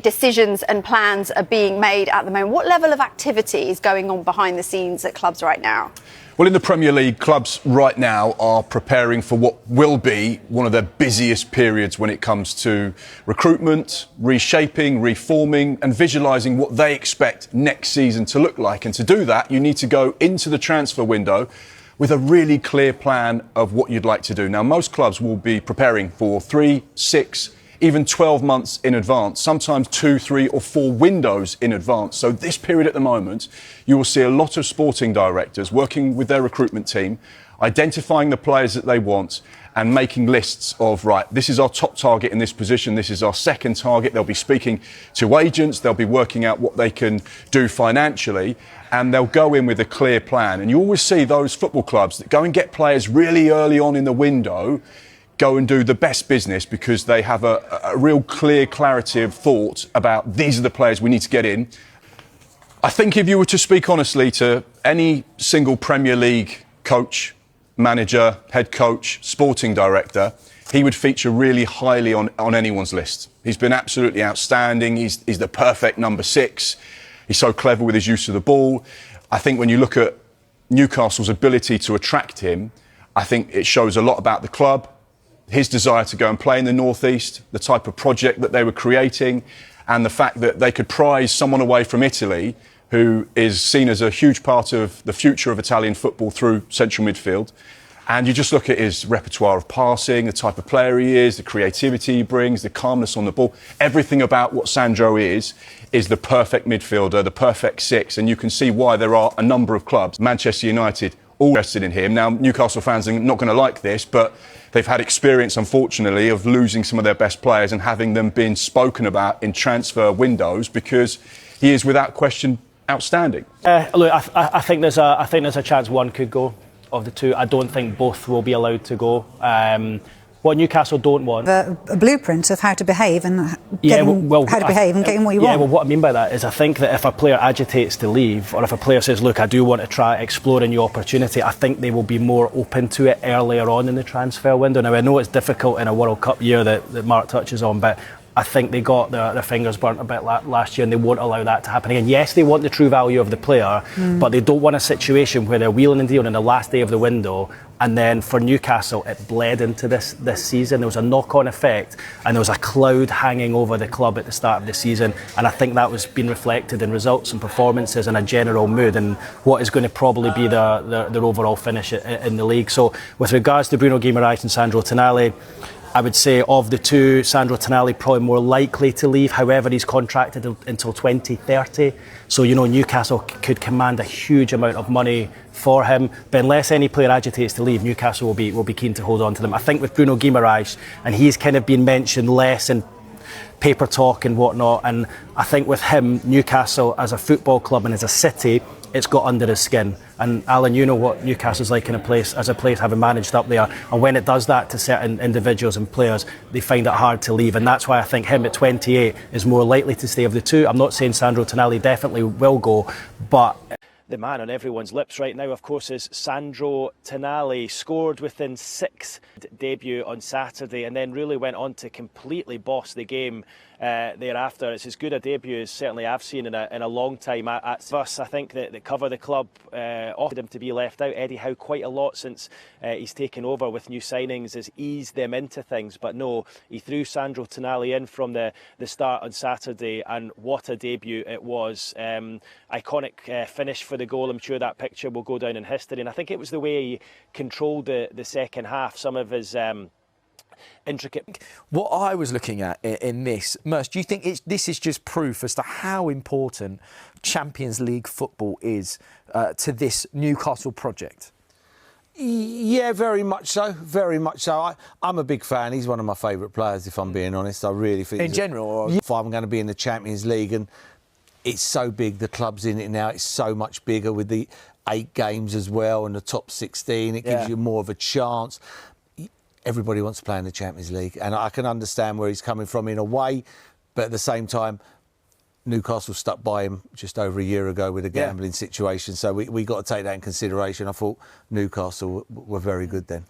decisions and plans are being made at the moment? What level of activity is going on behind the scenes at clubs right now? Well, in the Premier League, clubs right now are preparing for what will be one of their busiest periods when it comes to recruitment, reshaping, reforming and visualising what they expect next season to look like. And to do that, you need to go into the transfer window with a really clear plan of what you'd like to do. Now, most clubs will be preparing for 3, 6, even 12 months in advance, sometimes 2, 3 or 4 windows in advance. So this period at the moment, you will see a lot of sporting directors working with their recruitment team, identifying the players that they want and making lists of, right, this is our top target in this position, this is our second target. They'll be speaking to agents, they'll be working out what they can do financially, and they'll go in with a clear plan. And you always see those football clubs that go and get players really early on in the window go and do the best business because they have a real clear clarity of thought about these are the players we need to get in. I think if you were to speak honestly to any single Premier League coach, manager, head coach, sporting director, he would feature really highly on anyone's list. He's been absolutely outstanding. He's the perfect number 6. He's so clever with his use of the ball. I think when you look at Newcastle's ability to attract him, I think it shows a lot about the club, his desire to go and play in the North East, the type of project that they were creating, and the fact that they could prize someone away from Italy who is seen as a huge part of the future of Italian football through central midfield. And you just look at his repertoire of passing, the type of player he is, the creativity he brings, the calmness on the ball. Everything about what Sandro is the perfect midfielder, the perfect 6. And you can see why there are a number of clubs, Manchester United, all interested in him. Now, Newcastle fans are not going to like this, but they've had experience, unfortunately, of losing some of their best players and having them being spoken about in transfer windows because he is, without question, outstanding. Look, I think there's a chance one could go of the two. I don't think both will be allowed to go. What Newcastle don't want... A blueprint of how to behave and getting what you want. Yeah, well, what I mean by that is I think that if a player agitates to leave or if a player says, look, I do want to try explore a new opportunity, I think they will be more open to it earlier on in the transfer window. Now, I know it's difficult in a World Cup year that Mark touches on, but I think they got their fingers burnt a bit last year and they won't allow that to happen again. Yes, they want the true value of the player, but they don't want a situation where they're wheeling and dealing on the last day of the window. And then for Newcastle, it bled into this season. There was a knock-on effect and there was a cloud hanging over the club at the start of the season. And I think that was being reflected in results and performances and a general mood and what is going to probably be their overall finish in the league. So with regards to Bruno Guimaraes and Sandro Tonali, I would say of the two, Sandro Tonali probably more likely to leave. However, he's contracted until 2030. So, Newcastle could command a huge amount of money for him. But unless any player agitates to leave, Newcastle will be keen to hold on to them. I think with Bruno Guimaraes, and he's kind of been mentioned less in paper talk and whatnot. And I think with him, Newcastle as a football club and as a city, it's got under his skin. And Alan, you know what Newcastle's like in a place having managed up there. And when it does that to certain individuals and players, they find it hard to leave. And that's why I think him at 28 is more likely to stay of the two. I'm not saying Sandro Tonali definitely will go, but the man on everyone's lips right now, of course, is Sandro Tonali. Scored within 6 debut on Saturday and then really went on to completely boss the game thereafter. It's as good a debut as certainly I've seen in a long time at us. I think that cover the club offered him to be left out. Eddie Howe quite a lot since he's taken over with new signings has eased them into things, but no, he threw Sandro Tonali in from the start on Saturday and what a debut it was. Iconic finish for the goal. I'm sure that picture will go down in history, and I think it was the way he controlled the second half, some of his intricate. What I was looking at in this, Merce, do you think this is just proof as to how important Champions League football is to this Newcastle project? Yeah, very much so. Very much so. I'm a big fan. He's one of my favourite players, if I'm being honest. I really think... In general? Or... If I'm going to be in the Champions League, and it's so big, the club's in it now, it's so much bigger with the 8 games as well and the top 16. It gives you more of a chance. Everybody wants to play in the Champions League, and I can understand where he's coming from in a way, but at the same time, Newcastle stuck by him just over a year ago with a gambling situation, so we got to take that in consideration. I thought Newcastle were very good then.